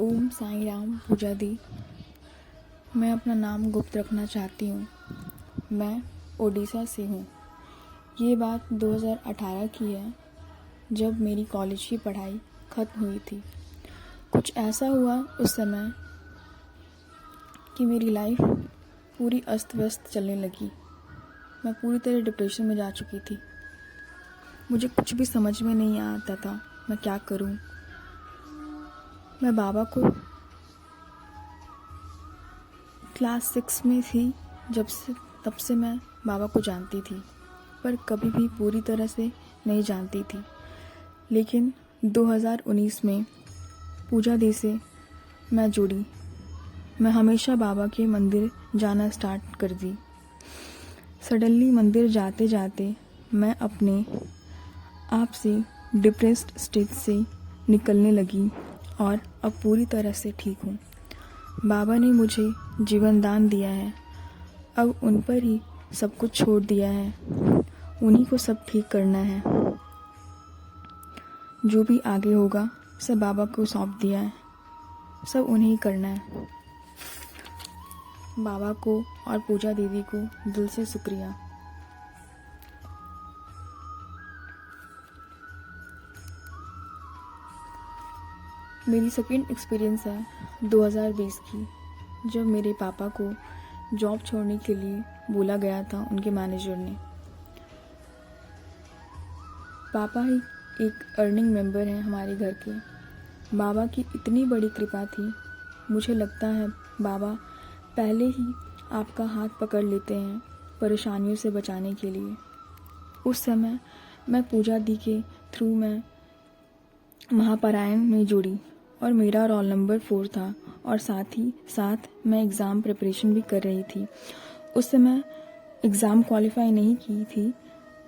ओम साईं राम। पूजा दी। मैं अपना नाम गुप्त रखना चाहती हूँ। मैं ओडिशा से हूँ। ये बात 2018 की है, जब मेरी कॉलेज की पढ़ाई ख़त्म हुई थी। कुछ ऐसा हुआ उस समय कि मेरी लाइफ पूरी अस्त व्यस्त चलने लगी। मैं पूरी तरह डिप्रेशन में जा चुकी थी। मुझे कुछ भी समझ में नहीं आता था मैं क्या करूँ। मैं बाबा को क्लास 6 में थी तब से मैं बाबा को जानती थी, पर कभी भी पूरी तरह से नहीं जानती थी। लेकिन 2019 में पूजा दी से मैं जुड़ी। मैं हमेशा बाबा के मंदिर जाना स्टार्ट कर दी। सडनली मंदिर जाते जाते मैं अपने आप से डिप्रेस्ड स्टेट से निकलने लगी और अब पूरी तरह से ठीक हूँ। बाबा ने मुझे जीवन दान दिया है। अब उन पर ही सब कुछ छोड़ दिया है। उन्हीं को सब ठीक करना है। जो भी आगे होगा सब बाबा को सौंप दिया है। सब उन्हें ही करना है। बाबा को और पूजा दीदी को दिल से शुक्रिया। मेरी सेकेंड एक्सपीरियंस है 2020 की, जब मेरे पापा को जॉब छोड़ने के लिए बोला गया था उनके मैनेजर ने। पापा ही एक अर्निंग मेंबर हैं हमारे घर के। बाबा की इतनी बड़ी कृपा थी। मुझे लगता है बाबा पहले ही आपका हाथ पकड़ लेते हैं परेशानियों से बचाने के लिए। उस समय मैं पूजा दी के थ्रू मैं महापरायण में जुड़ी और मेरा रोल नंबर 4 था और साथ ही साथ मैं एग्ज़ाम प्रिपरेशन भी कर रही थी। उस समय एग्ज़ाम क्वालिफाई नहीं की थी,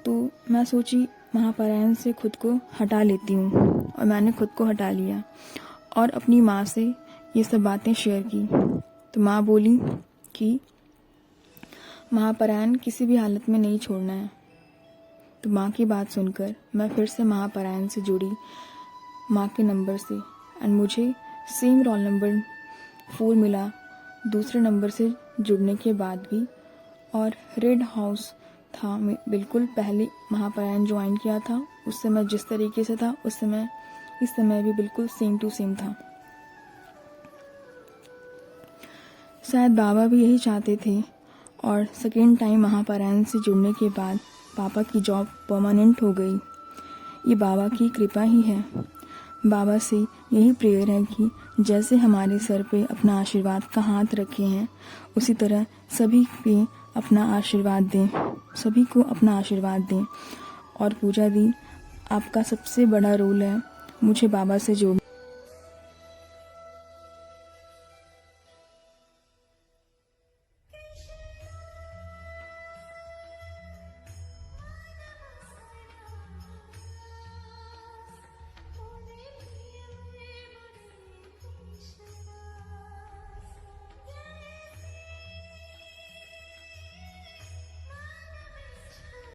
तो मैं सोची महापरायण से खुद को हटा लेती हूँ, और मैंने खुद को हटा लिया और अपनी माँ से ये सब बातें शेयर की। तो माँ बोली कि महापरायण किसी भी हालत में नहीं छोड़ना है। तो माँ की बात सुनकर मैं फिर से महापरायण से जुड़ी माँ के नंबर से, एंड मुझे सेम रोल नंबर 4 मिला दूसरे नंबर से जुड़ने के बाद भी। और रेड हाउस था, मैं बिल्कुल पहले महापरायण ज्वाइन किया था उस समय जिस तरीके से था उस समय इस समय भी बिल्कुल सेम टू सेम था। शायद बाबा भी यही चाहते थे, और सेकेंड टाइम महापरायण से जुड़ने के बाद पापा की जॉब परमानेंट हो गई। ये बाबा की कृपा ही है। बाबा से यही प्रेयर है कि जैसे हमारे सर पे अपना आशीर्वाद का हाथ रखे हैं, उसी तरह सभी पे अपना आशीर्वाद दें, सभी को अपना आशीर्वाद दें। और पूजा दी, आपका सबसे बड़ा रोल है मुझे बाबा से जोड़ना।